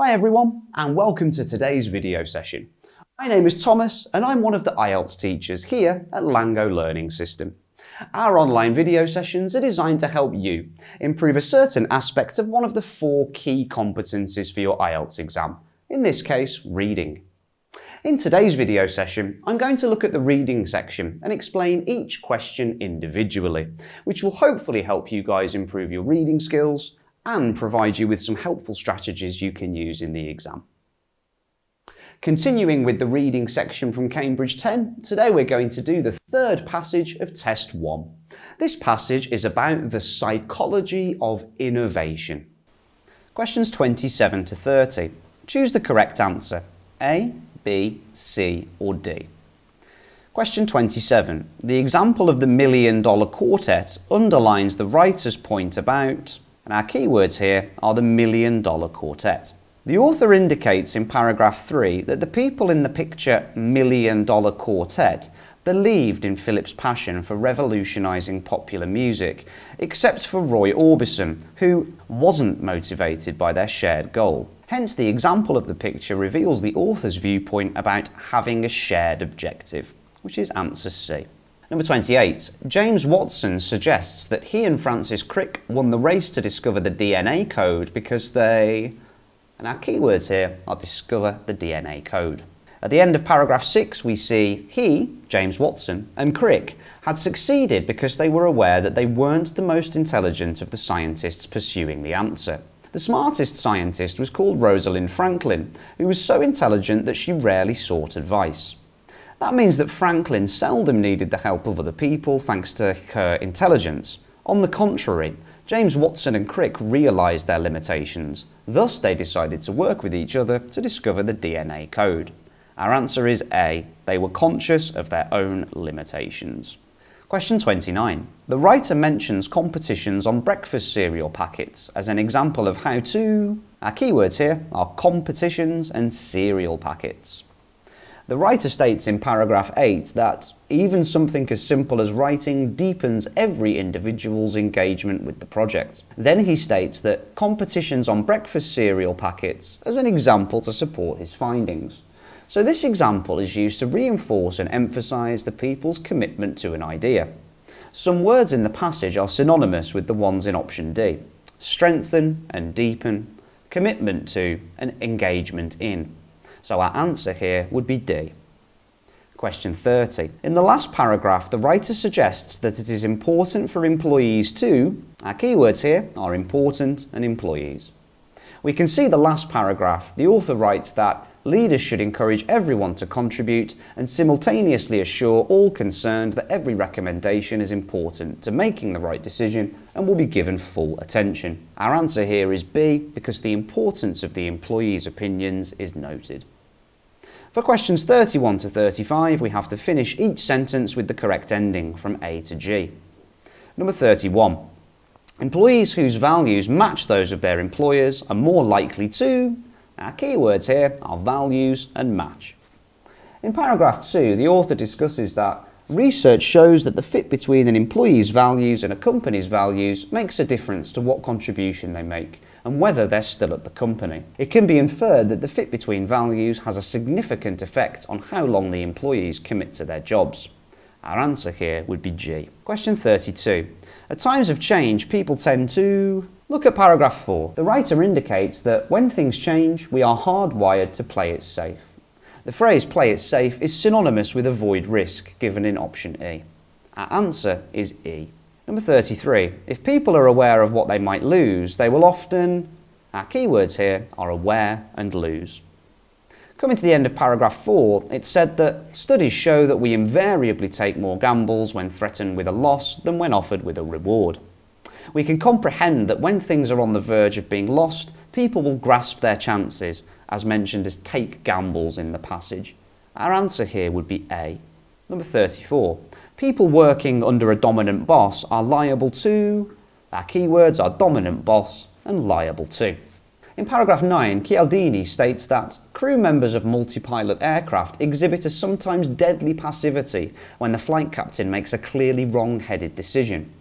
Hi everyone, and welcome to today's video session. My name is Thomas, and I'm one of the IELTS teachers here at Lango Learning System. Our online video sessions are designed to help you improve a certain aspect of one of the 4 key competencies for your IELTS exam, in this case, reading. In today's video session, I'm going to look at the reading section and explain each question individually, which will hopefully help you guys improve your reading skills and provide you with some helpful strategies you can use in the exam. Continuing with the reading section from Cambridge 10, today we're going to do the 3rd passage of Test 1. This passage is about the psychology of innovation. Questions 27 to 30. Choose the correct answer, A, B, C or D. Question 27. The example of the $1 Million Quartet underlines the writer's point about, and our keywords here are the $1 Million Quartet. The author indicates in paragraph 3 that the people in the picture $1 Million Quartet believed in Philip's passion for revolutionising popular music, except for Roy Orbison, who wasn't motivated by their shared goal. Hence, the example of the picture reveals the author's viewpoint about having a shared objective, which is answer C. Number 28. James Watson suggests that he and Francis Crick won the race to discover the DNA code because they... and our keywords here are discover the DNA code. At the end of paragraph 6 we see he, James Watson, and Crick had succeeded because they were aware that they weren't the most intelligent of the scientists pursuing the answer. The smartest scientist was called Rosalind Franklin, who was so intelligent that she rarely sought advice. That means that Franklin seldom needed the help of other people thanks to her intelligence. On the contrary, James Watson and Crick realised their limitations. Thus, they decided to work with each other to discover the DNA code. Our answer is A. They were conscious of their own limitations. Question 29. The writer mentions competitions on breakfast cereal packets as an example of how to... Our keywords here are competitions and cereal packets. The writer states in paragraph 8 that even something as simple as writing deepens every individual's engagement with the project. Then he states that competitions on breakfast cereal packets as an example to support his findings. So this example is used to reinforce and emphasise the people's commitment to an idea. Some words in the passage are synonymous with the ones in option D. Strengthen and deepen, commitment to and engagement in. So our answer here would be D. Question 30. In the last paragraph, the writer suggests that it is important for employees to... Our keywords here are important and employees. We can see the last paragraph. The author writes that leaders should encourage everyone to contribute and simultaneously assure all concerned that every recommendation is important to making the right decision and will be given full attention. Our answer here is B, because the importance of the employees' opinions is noted. For questions 31 to 35, we have to finish each sentence with the correct ending from A to G. Number 31. Employees whose values match those of their employers are more likely to... Our keywords here are values and match. In paragraph 2, the author discusses that research shows that the fit between an employee's values and a company's values makes a difference to what contribution they make and whether they're still at the company. It can be inferred that the fit between values has a significant effect on how long the employees commit to their jobs. Our answer here would be G. Question 32. At times of change, people tend to... Look at paragraph 4. The writer indicates that when things change, we are hardwired to play it safe. The phrase play it safe is synonymous with avoid risk, given in option E. Our answer is E. Number 33. If people are aware of what they might lose, they will often... Our keywords here are aware and lose. Coming to the end of paragraph 4, it's said that studies show that we invariably take more gambles when threatened with a loss than when offered with a reward. We can comprehend that when things are on the verge of being lost, people will grasp their chances, as mentioned as take gambles in the passage. Our answer here would be A. Number 34. People working under a dominant boss are liable to... Our keywords are dominant boss and liable to. In paragraph 9, Cialdini states that crew members of multi-pilot aircraft exhibit a sometimes deadly passivity when the flight captain makes a clearly wrong-headed decision.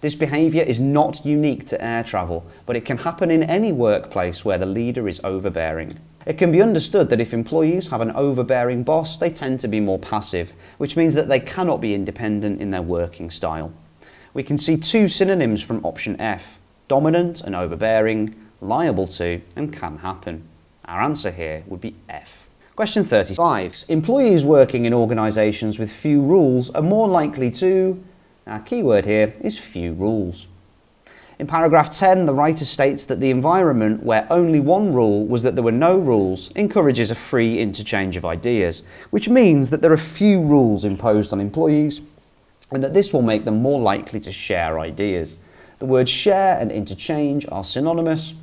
This behaviour is not unique to air travel, but it can happen in any workplace where the leader is overbearing. It can be understood that if employees have an overbearing boss, they tend to be more passive, which means that they cannot be independent in their working style. We can see two synonyms from option F: dominant and overbearing, liable to and can happen. Our answer here would be F. Question 35. Employees working in organisations with few rules are more likely to... Our keyword here is few rules. In paragraph 10, the writer states that the environment where only one rule was that there were no rules encourages a free interchange of ideas, which means that there are few rules imposed on employees and that this will make them more likely to share ideas. The words share and interchange are synonymous.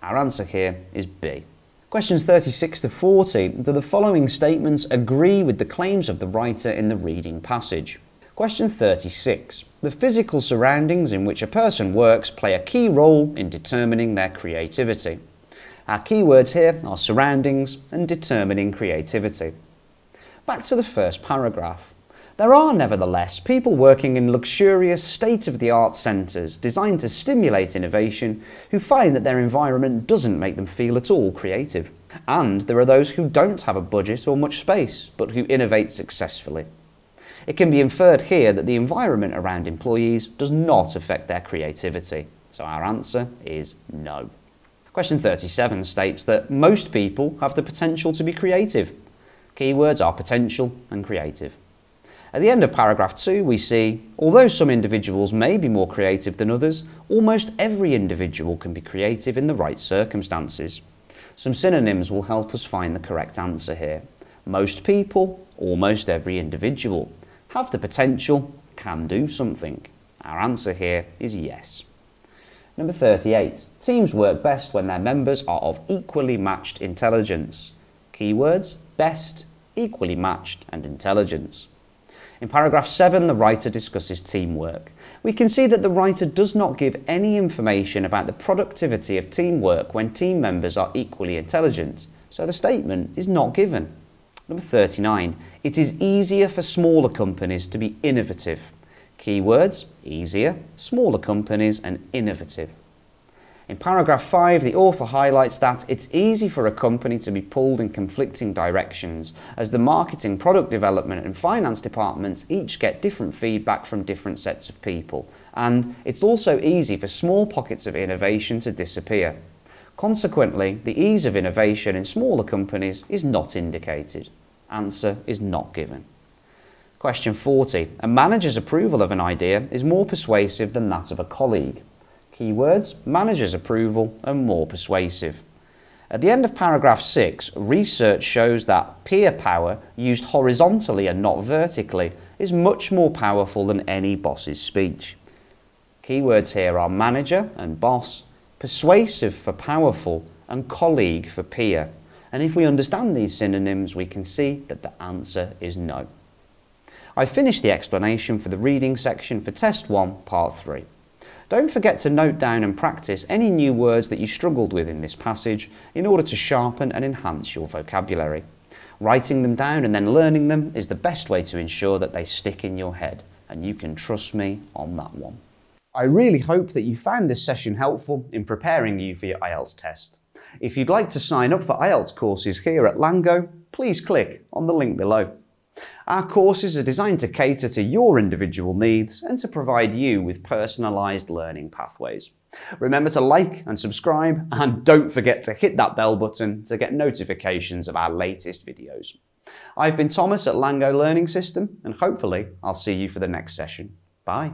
Our answer here is B. Questions 36 to 40. Do the following statements agree with the claims of the writer in the reading passage? Question 36. The physical surroundings in which a person works play a key role in determining their creativity. Our keywords here are surroundings and determining creativity. Back to the first paragraph. There are nevertheless people working in luxurious state-of-the-art centres designed to stimulate innovation who find that their environment doesn't make them feel at all creative. And there are those who don't have a budget or much space, but who innovate successfully. It can be inferred here that the environment around employees does not affect their creativity, so our answer is no. Question 37 states that most people have the potential to be creative. Keywords are potential and creative. At the end of paragraph 2 we see, although some individuals may be more creative than others, almost every individual can be creative in the right circumstances. Some synonyms will help us find the correct answer here. Most people, almost every individual. Have the potential, can do something. Our answer here is yes. Number 38. Teams work best when their members are of equally matched intelligence. Keywords: best, equally matched and intelligence. In paragraph 7, the writer discusses teamwork. We can see that the writer does not give any information about the productivity of teamwork when team members are equally intelligent, so the statement is not given. Number 39. It is easier for smaller companies to be innovative. Keywords: easier, smaller companies and innovative. In paragraph 5, the author highlights that it's easy for a company to be pulled in conflicting directions, as the marketing, product development and finance departments each get different feedback from different sets of people, and it's also easy for small pockets of innovation to disappear. Consequently, the ease of innovation in smaller companies is not indicated. Answer is not given. Question 40. A manager's approval of an idea is more persuasive than that of a colleague. Keywords: manager's approval and more persuasive. At the end of paragraph 6, research shows that peer power used horizontally and not vertically is much more powerful than any boss's speech. Keywords here are manager and boss, persuasive for powerful and colleague for peer. And if we understand these synonyms, we can see that the answer is no. I've finished the explanation for the reading section for Test 1, Part 3. Don't forget to note down and practice any new words that you struggled with in this passage in order to sharpen and enhance your vocabulary. Writing them down and then learning them is the best way to ensure that they stick in your head, and you can trust me on that one. I really hope that you found this session helpful in preparing you for your IELTS test. If you'd like to sign up for IELTS courses here at Lango, please click on the link below. Our courses are designed to cater to your individual needs and to provide you with personalised learning pathways. Remember to like and subscribe, and don't forget to hit that bell button to get notifications of our latest videos. I've been Thomas at Lango Learning System, and hopefully I'll see you for the next session. Bye.